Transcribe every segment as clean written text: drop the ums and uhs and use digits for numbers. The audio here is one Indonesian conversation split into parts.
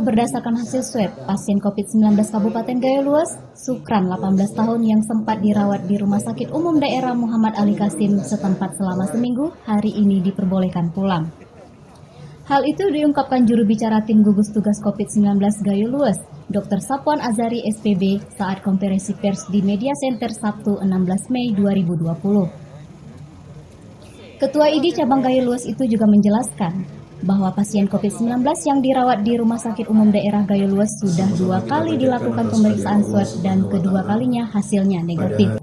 berdasarkan hasil swab pasien COVID-19 Kabupaten Gayo Luas, Sukran 18 tahun yang sempat dirawat di Rumah Sakit Umum Daerah Muhammad Ali Kasim setempat selama seminggu, hari ini diperbolehkan pulang. Hal itu diungkapkan juru bicara tim gugus tugas COVID-19 Gayo Luas, Dr. Sapwan Azari SPB saat konferensi pers di Media Center Sabtu 16 Mei 2020. Ketua ID cabang Gayo Luas itu juga menjelaskan bahwa pasien COVID-19 yang dirawat di Rumah Sakit Umum Daerah Gayo Luas sudah 2 kali dilakukan pemeriksaan swab dan kedua kalinya hasilnya negatif.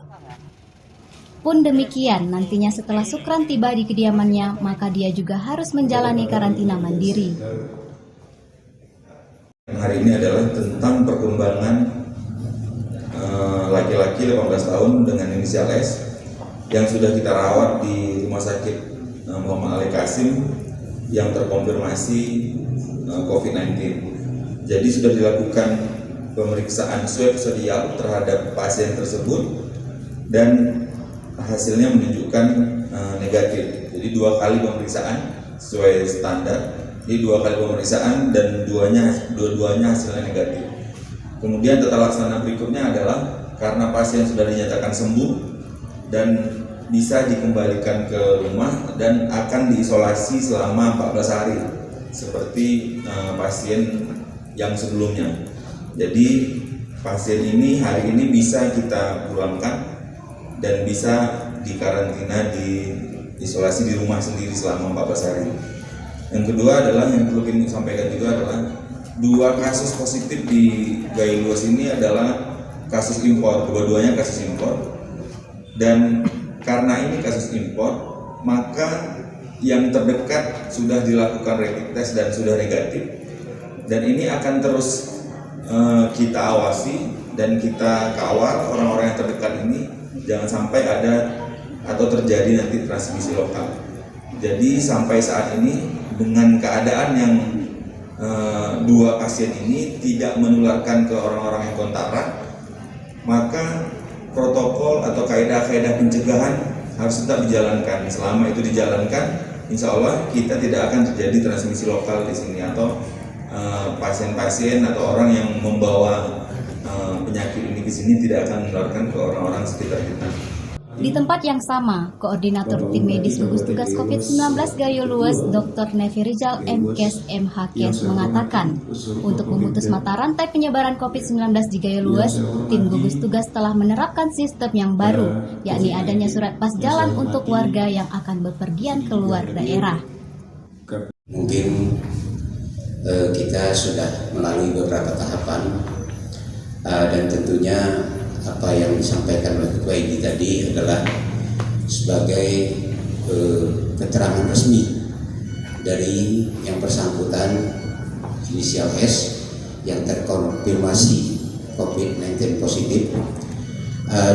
Pun demikian, nantinya setelah Sukran tiba di kediamannya, maka dia juga harus menjalani karantina mandiri. Hari ini adalah tentang perkembangan laki-laki 18 tahun dengan inisial S yang sudah kita rawat di Rumah Sakit Muhammad Ali Kasim yang terkonfirmasi COVID-19. Jadi sudah dilakukan pemeriksaan swab serial terhadap pasien tersebut dan hasilnya menunjukkan negatif. Jadi 2 kali pemeriksaan sesuai standar. Jadi 2 kali pemeriksaan dan dua-duanya hasilnya negatif. Kemudian tata laksana berikutnya adalah karena pasien sudah dinyatakan sembuh dan bisa dikembalikan ke rumah dan akan diisolasi selama 14 hari seperti pasien yang sebelumnya. Jadi pasien ini hari ini bisa kita pulangkan dan bisa dikarantina di isolasi di rumah sendiri selama 14 hari. Yang kedua adalah yang perlu kami sampaikan juga adalah 2 kasus positif di Gayo Luas ini adalah kasus impor, kedua-duanya kasus impor. Dan karena ini kasus impor, maka yang terdekat sudah dilakukan rapid test dan sudah negatif. Dan ini akan terus kita awasi dan kita kawal orang-orang yang terdekat ini jangan sampai ada atau terjadi nanti transmisi lokal. Jadi sampai saat ini dengan keadaan yang 2 pasien ini tidak menularkan ke orang-orang yang kontak erat, maka protokol atau kaidah-kaidah pencegahan harus tetap dijalankan. Selama itu dijalankan, insya Allah kita tidak akan terjadi transmisi lokal di sini atau pasien-pasien atau orang yang membawa penyakit ini ke sini tidak akan menularkan ke orang-orang sekitar kita. Di tempat yang sama, Koordinator Tim Medis Gugus Tugas COVID-19 Gayo Luas, Dr. Nevi Rizal MKes MHkes mengatakan, untuk memutus mata rantai penyebaran COVID-19 di Gayo Luas, tim gugus tugas telah menerapkan sistem yang baru, yakni adanya surat pas jalan untuk warga yang akan bepergian keluar daerah. Mungkin kita sudah melalui beberapa tahapan dan tentunya apa yang disampaikan oleh Ketua ID tadi adalah sebagai keterangan resmi dari yang bersangkutan inisial S yang terkonfirmasi COVID-19 positif,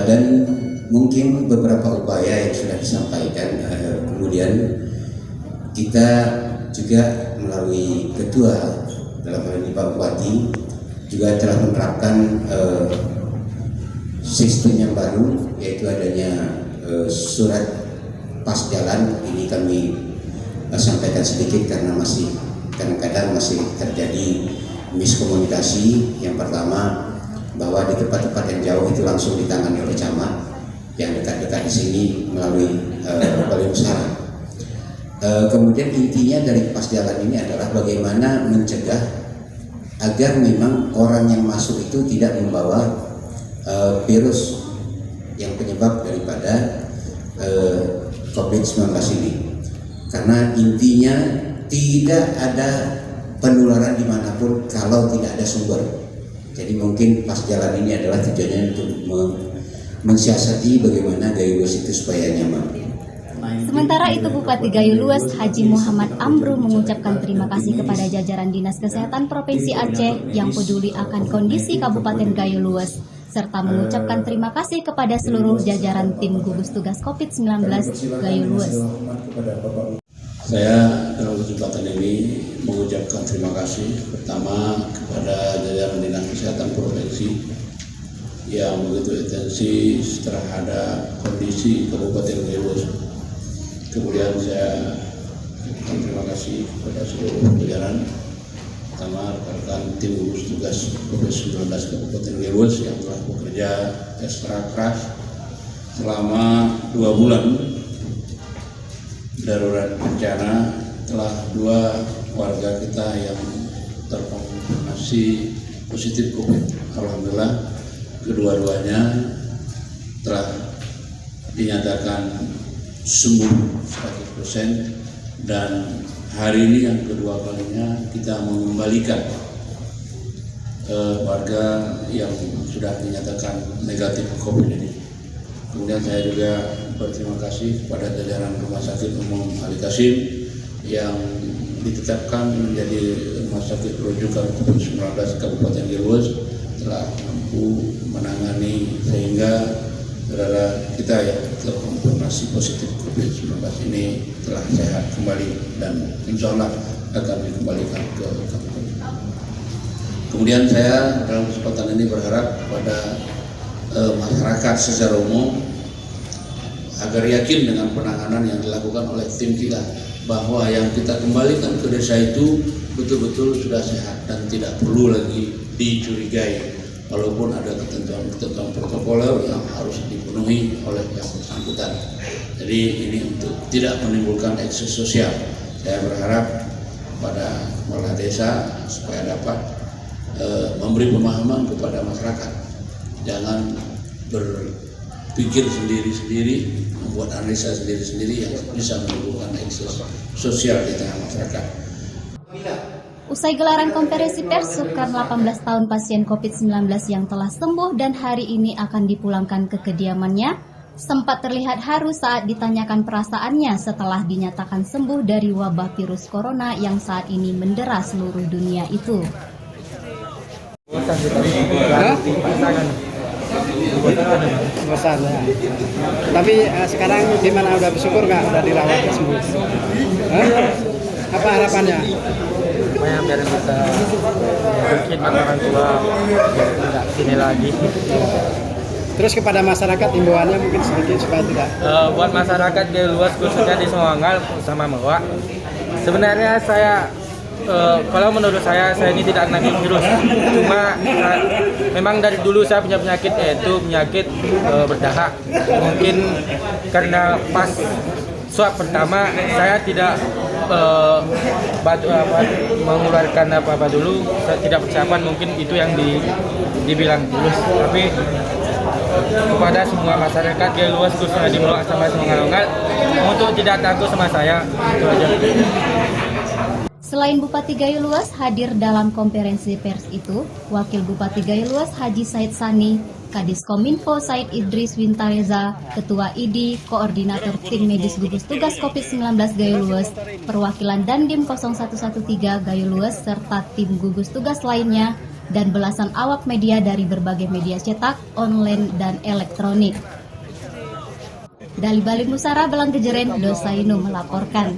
dan mungkin beberapa upaya yang sudah disampaikan. Kemudian kita juga melalui Ketua dalam hal ini Pak Bupati juga telah menerapkan sistem yang baru, yaitu adanya surat pas jalan. Ini kami sampaikan sedikit karena masih kadang-kadang masih terjadi miskomunikasi. Yang pertama, bahwa di tempat-tempat yang jauh itu langsung ditangani oleh camat, yang dekat-dekat di sini melalui balai usaha. Kemudian intinya dari pas jalan ini adalah bagaimana mencegah agar memang orang yang masuk itu tidak membawa virus yang penyebab daripada COVID-19 ini. Karena intinya tidak ada penularan dimanapun kalau tidak ada sumber. Jadi mungkin pas jalan ini adalah tujuannya untuk mensiasati bagaimana Gayo Luas itu supaya nyaman. Sementara itu Bupati Gayo Luas Haji Muhammad Amru mengucapkan terima kasih kepada jajaran Dinas Kesehatan Provinsi Aceh yang peduli akan kondisi Kabupaten Gayo Luas, serta mengucapkan terima kasih kepada seluruh jajaran tim gugus tugas COVID-19 Gayo Luas. Saya dalam kesempatan ini mengucapkan terima kasih pertama kepada jajaran Dinas Kesehatan Provinsi yang begitu intensif terhadap kondisi Kabupaten Gayo Luas. Kemudian saya terima kasih kepada seluruh jajaran Pertama, rekan-rekan tim gugus tugas COVID-19 Kabupaten Leluas yang telah bekerja ekstra keras selama 2 bulan darurat bencana. Telah 2 warga kita yang terkonfirmasi positif COVID. Alhamdulillah, kedua-duanya telah dinyatakan sembuh 100%, dan hari ini yang kedua kalinya kita mengembalikan warga yang sudah dinyatakan negatif COVID ini. Kemudian saya juga berterima kasih kepada jajaran Rumah Sakit Umum Ali Kasim yang ditetapkan menjadi Rumah Sakit Rujukan COVID-19 Kabupaten Leluas, telah mampu menangani sehingga saudara kita yang terkonfirmasi positif COVID-19 ini telah sehat kembali dan insya Allah akan dikembalikan ke kabupaten. Kemudian saya dalam kesempatan ini berharap kepada masyarakat secara umum agar yakin dengan penanganan yang dilakukan oleh tim kita, bahwa yang kita kembalikan ke desa itu betul-betul sudah sehat dan tidak perlu lagi dicurigai, walaupun ada ketentuan protokoler yang harus dipenuhi oleh yang bersangkutan. Jadi ini untuk tidak menimbulkan ekses sosial. Saya berharap pada kepala desa supaya dapat memberi pemahaman kepada masyarakat, jangan berpikir sendiri-sendiri, membuat analisa sendiri-sendiri yang bisa menimbulkan ekses sosial di tengah masyarakat. Usai gelaran konferensi pers, Sukran 18 tahun pasien COVID-19 yang telah sembuh dan hari ini akan dipulangkan ke kediamannya, sempat terlihat haru saat ditanyakan perasaannya setelah dinyatakan sembuh dari wabah virus corona yang saat ini mendera seluruh dunia itu. Bosan ya. Tapi sekarang gimana, udah bersyukur nggak udah dirawat sembuh? Apa harapannya? Supaya biar bisa mungkin orang tua tidak sini lagi. Terus kepada masyarakat himbauannya mungkin sedikit supaya tidak. Buat masyarakat di luas khususnya di Songal sama Mewak. Sebenarnya saya kalau menurut saya ini tidak kena virus. Cuma memang dari dulu saya punya penyakit, yaitu penyakit berdahak. Mungkin karena pas swab pertama saya tidak mengeluarkan apa-apa dulu, saya tidak persiapan, mungkin itu yang dibilang virus. Tapi kepada semua masyarakat di luas khususnya di Mewak sama Songal untuk tidak takut sama saya, itu aja. Selain Bupati Gayo Luas hadir dalam konferensi pers itu, Wakil Bupati Gayo Luas Haji Said Sani, Kadis Kominfo Said Idris Wintareza, Ketua ID, Koordinator Tim Medis Gugus Tugas COVID-19 Gayo Luas, Perwakilan Dandim 0113 Gayo Luas, serta tim gugus tugas lainnya, dan belasan awak media dari berbagai media cetak, online, dan elektronik. Dari Balik Nusara, Belang Gejeren, Dosainu melaporkan.